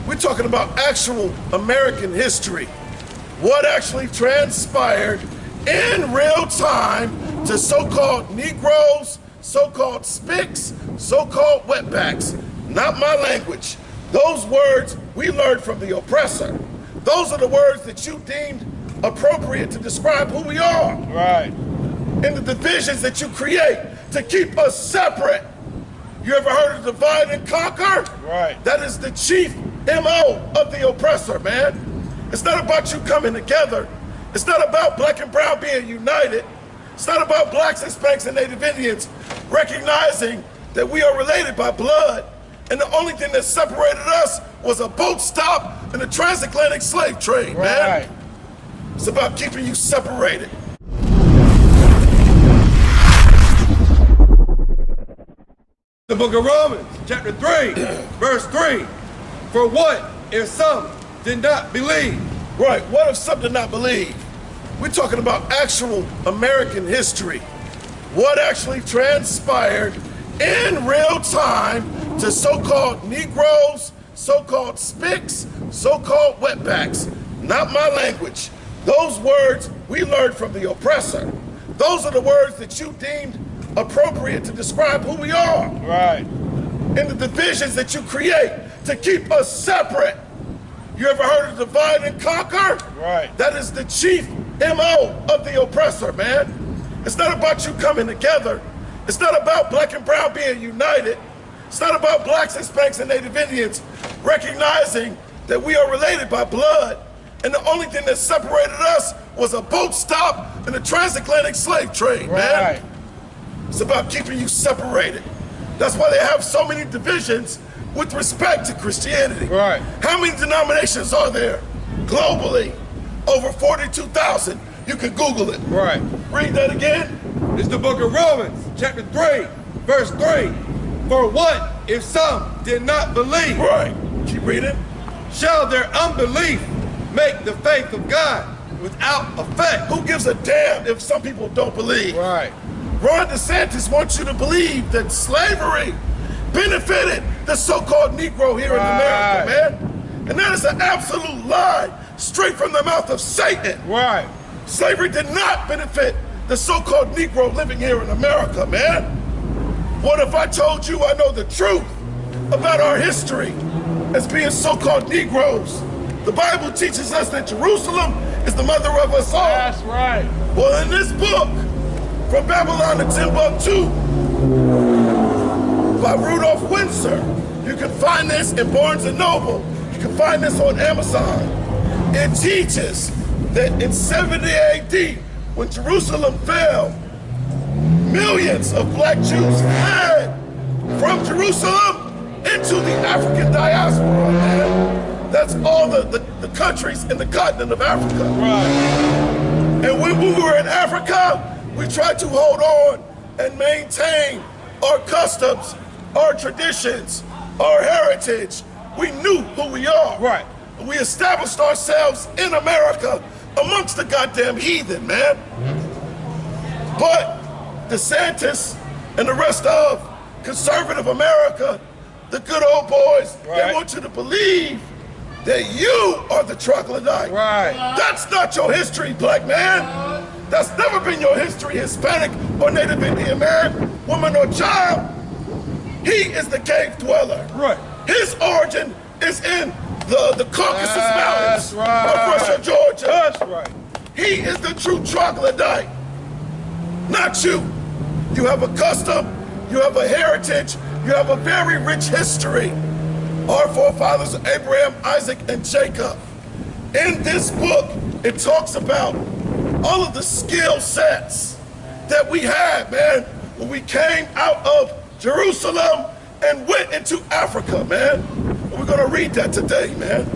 We're talking about actual American history. What actually transpired in real time to so-called Negroes, so-called SPICs, so-called wetbacks. Not my language. Those words we learned from the oppressor. Those are the words that you deemed appropriate to describe who we are. Right. And the divisions that you create to keep us separate. You ever heard of divide and conquer? Right. That is the chief MO of the oppressor, man. It's not about you coming together. It's not about black and brown being united. It's not about blacks, Hispanics, and Native Indians recognizing that we are related by blood. And the only thing that separated us was a boat stop in the transatlantic slave trade, man. Right. It's about keeping you separated. The book of Romans, chapter 3, verse 3. For what if some did not believe? Right, what if some did not believe? We're talking about actual American history. What actually transpired in real time to so-called Negroes, so-called SPICs, so-called wetbacks. Not my language. Those words we learned from the oppressor. Those are the words that you deemed appropriate to describe who we are. Right. And the divisions that you create to keep us separate. You ever heard of divide and conquer? Right. That is the chief MO of the oppressor, man. It's not about you coming together. It's not about black and brown being united. It's not about blacks, Hispanics, and Native Indians recognizing that we are related by blood. And the only thing that separated us was a boat stop in the transatlantic slave trade, man. Right. It's about keeping you separated. That's why they have so many divisions with respect to Christianity. Right. How many denominations are there globally? Over 42,000. You can Google it. Right. Read that again. It's the book of Romans, chapter 3, verse 3. For what if some did not believe? Right. Keep reading. Shall their unbelief make the faith of God without effect? Who gives a damn if some people don't believe? Right. Ron DeSantis wants you to believe that slavery benefited the so-called Negro here in America, man. And that is an absolute lie, straight from the mouth of Satan. Right. Slavery did not benefit the so-called Negro living here in America, man. What if I told you I know the truth about our history as being so-called Negroes? The Bible teaches us that Jerusalem is the mother of us all. That's right. Well, in this book, From Babylon to Timbuktu, by Rudolph Windsor, you can find this in Barnes & Noble. You can find this on Amazon. It teaches that in 70 AD, when Jerusalem fell, millions of black Jews fled from Jerusalem into the African diaspora, man. That's all the countries in the continent of Africa. Right. And when we were in Africa, we tried to hold on and maintain our customs, our traditions, our heritage. We knew who we are. Right. We established ourselves in America amongst the goddamn heathen, man. But DeSantis and the rest of conservative America, the good old boys, they want you to believe that you are the troglodyte. Right. That's not your history, black man. That's never been your history, Hispanic or Native Indian man, woman or child. He is the cave dweller. Right. His origin is in the Caucasus Mountains of Russia, Georgia. That's right. He is the true troglodyte, not you. You have a custom, you have a heritage, you have a very rich history. Our forefathers, Abraham, Isaac, and Jacob. In this book, it talks about all of the skill sets that we had, man, when we came out of Jerusalem and went into Africa, man. And we're gonna read that today, man.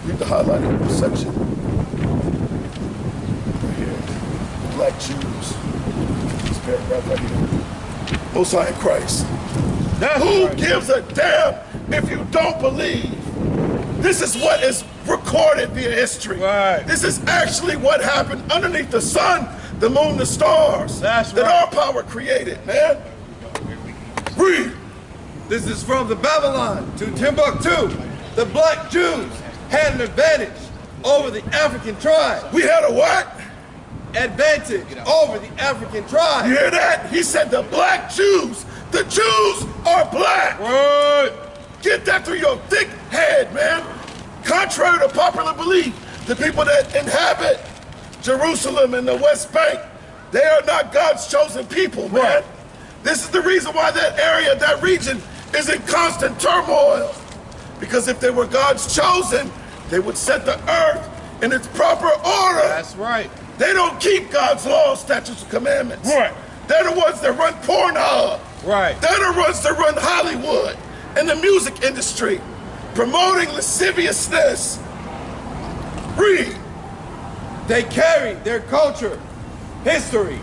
Read the highlighted section. Right here. Black Jews. This paragraph right here. Most High in Christ. That's Who right. gives a damn if you don't believe? This is what is recorded via history. Right. This is actually what happened underneath the sun, the moon, the stars. That's that right. our power created, man. Read. This is from the Babylon to Timbuktu the black Jews had an advantage over the African tribes. We had a what? Advantage over the African tribes. You hear that? He said the black Jews. The Jews are black. Word. Get that through your thick head, man. Contrary to popular belief, the people that inhabit Jerusalem and the West Bank, they are not God's chosen people, man. Right. This is the reason why that area, that region, is in constant turmoil. Because if they were God's chosen, they would set the earth in its proper order. That's right. They don't keep God's laws, statutes, and commandments. Right. They're the ones that run Pornhub. Right. They're the ones that run Hollywood and the music industry, promoting lasciviousness. Read. They carry their culture, history,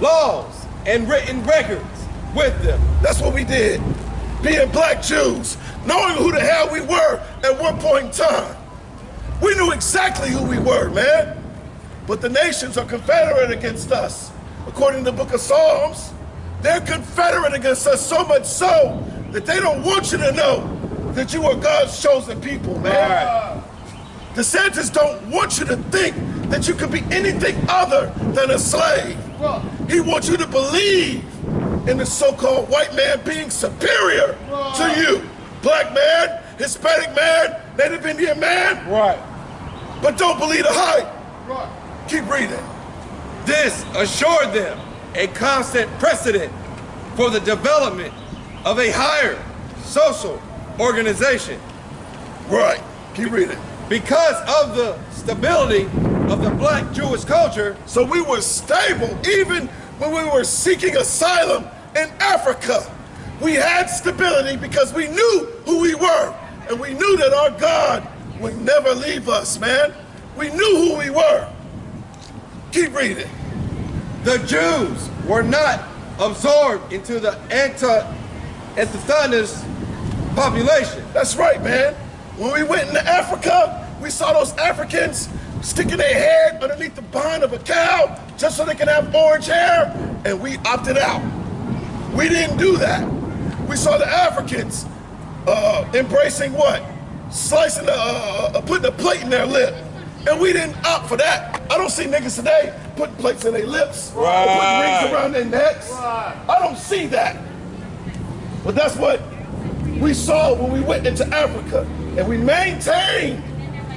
laws, and written records with them. That's what we did. Being black Jews, knowing who the hell we were at one point in time. We knew exactly who we were, man. But the nations are confederate against us. According to the book of Psalms, they're confederate against us, so much so that they don't want you to know that you are God's chosen people, man. Right. The DeSantis don't want you to think that you could be anything other than a slave. He wants you to believe in the so-called white man being superior to you. Black man, Hispanic man, Native Indian man. Right. But don't believe the hype. Keep reading. This assured them a constant precedent for the development of a higher social organization. Right. Keep reading. Because of the stability of the black Jewish culture, So we were stable even when we were seeking asylum in Africa. We had stability because we knew who we were. And we knew that our God would never leave us, man. We knew who we were. Keep reading. the Jews were not absorbed into the anti-Tithonus population. That's right, man. When we went into Africa, we saw those Africans sticking their head underneath the behind of a cow just so they can have orange hair, and we opted out. We didn't do that. We saw the Africans embracing what? Slicing, putting a plate in their lip. And we didn't opt for that. I don't see niggas today putting plates in their lips or putting rings around their necks. I don't see that. But that's what we saw when we went into Africa. And we maintained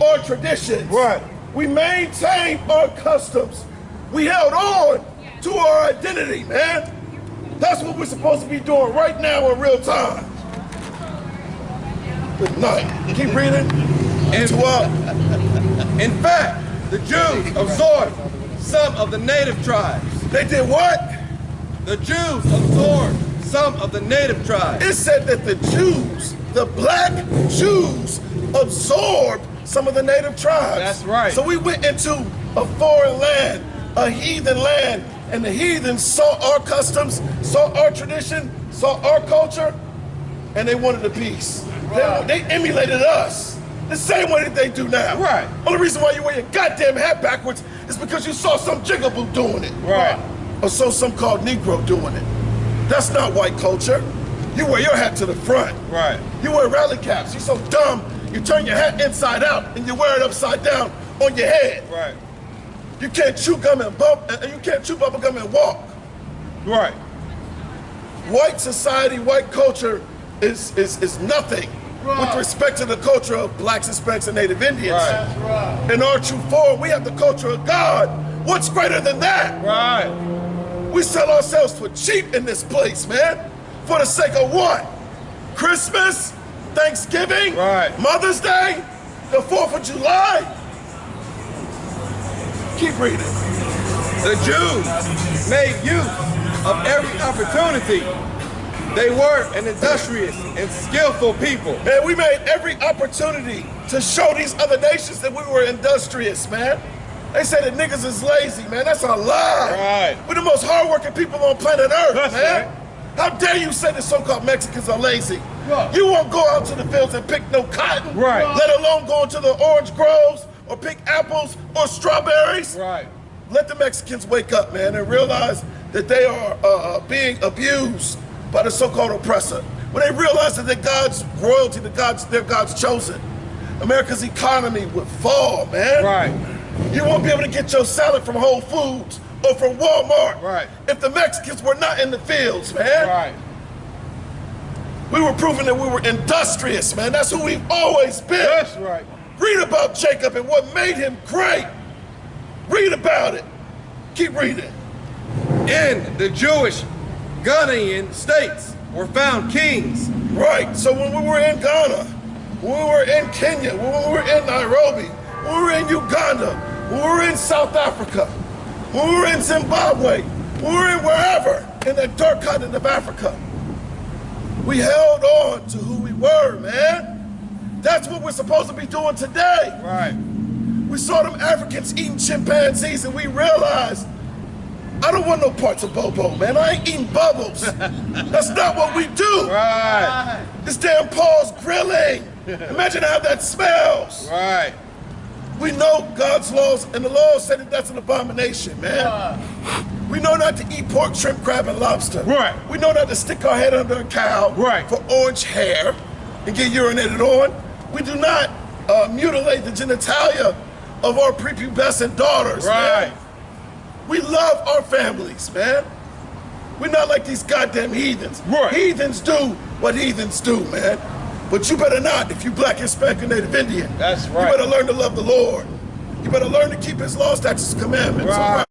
our traditions. Right. We maintained our customs. We held on to our identity, man. That's what we're supposed to be doing right now in real time. Good night. Keep reading. In fact, the Jews absorbed some of the native tribes. They did what? The Jews absorbed some of the native tribes. It said that the Jews, the black Jews, absorbed some of the native tribes. That's right. So we went into a foreign land, a heathen land, and the heathens saw our customs, saw our tradition, saw our culture, and they wanted a piece. They emulated us. The same way that they do now. Right. Only reason why you wear your goddamn hat backwards is because you saw some jigaboo doing it. Right. Or so some called Negro doing it. That's not white culture. You wear your hat to the front. Right. You wear rally caps. You're so dumb, you turn your hat inside out and you wear it upside down on your head. Right. You can't chew gum and bump, and you can't chew bubble gum and walk. Right. White society, white culture is nothing with respect to the culture of blacks, Hispanics, and Native Indians. Right. In our true form, we have the culture of God. What's greater than that? Right. We sell ourselves for cheap in this place, man. For the sake of what? Christmas? Thanksgiving? Right. Mother's Day? The 4th of July? Keep reading. The Jews made use of every opportunity. They were an industrious and skillful people. Man, we made every opportunity to show these other nations that we were industrious, man. They say that niggas is lazy, man. That's a lie. Right. We're the most hardworking people on planet Earth, That's man. right. How dare you say the so-called Mexicans are lazy? Right. You won't go out to the fields and pick no cotton, Right. let alone go into the orange groves or pick apples or strawberries. Right. Let the Mexicans wake up, man, and realize that they are being abused by the so-called oppressor. When they realize that they're God's royalty, they're God's chosen. America's economy would fall, man. Right. You won't be able to get your salad from Whole Foods or from Walmart. Right. If the Mexicans were not in the fields, man. Right. We were proving that we were industrious, man. That's who we've always been. That's right. Read about Jacob and what made him great. Read about it. Keep reading. In the Jewish Ghanaian states were found kings. Right. So when we were in Ghana, when we were in Kenya, when we were in Nairobi, when we were in Uganda, when we were in South Africa, when we were in Zimbabwe, when we were in wherever in that dark continent of Africa, we held on to who we were, man. That's what we're supposed to be doing today. Right. We saw them Africans eating chimpanzees and we realized, I don't want no parts of Bobo, man. I ain't eating bubbles. That's not what we do. Right. This damn Paul's grilling. Imagine how that smells. Right. We know God's laws, and the law said that that's an abomination, man. We know not to eat pork, shrimp, crab, and lobster. Right. We know not to stick our head under a cow Right. for orange hair and get urinated on. We do not mutilate the genitalia of our prepubescent daughters, Right. man. We love our families, man. We're not like these goddamn heathens. Right. Heathens do what heathens do, man. But you better not if you Black, Hispanic, or Native Indian. That's right. You better learn to love the Lord. You better learn to keep his laws, statutes, and commandments. Right. All right?